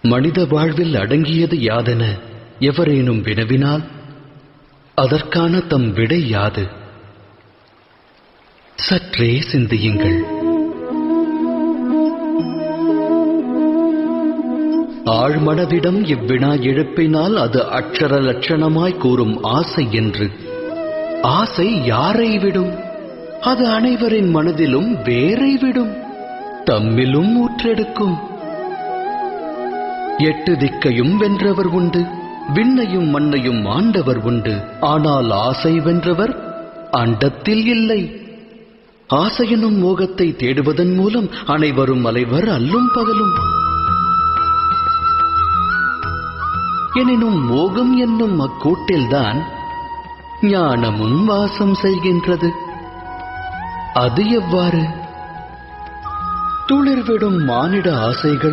மனித வாழ்வில் அடங்கியது யாதென எவரேனும் வினவினால் அதற்கான தம் விடை யாது? சற்றே சிந்தியுங்கள். ஆழ்மனதிடம் இவ்வினா எழுப்பினால் அது அட்சர லட்சணமாய் கூறும் ஆசை என்று. ஆசை யாரை விடும்? அது அனைவரின் மனதிலும் வேரை விடும், தம்மிலும் ஊற்றெடுக்கும். 8 திக்கையும் வென்றவர் உண்டு, விண்ணையும் மண்ணையும் ஆண்டவர் உண்டு. ஆனால் ஆசை வென்றவர் அண்டத்தில் இல்லை. ஆசையெனும் மோகத்தை தேடுவதன் மூலம் அனைவரும் அலைவர் அல்லும் பகலும். எனினும் மோகம் என்னும் அக்கூட்டில்தான் ஞானமும் வாசம் செய்கின்றது. அது எவ்வாறு? துளிர்விடும் மானிட ஆசைகள்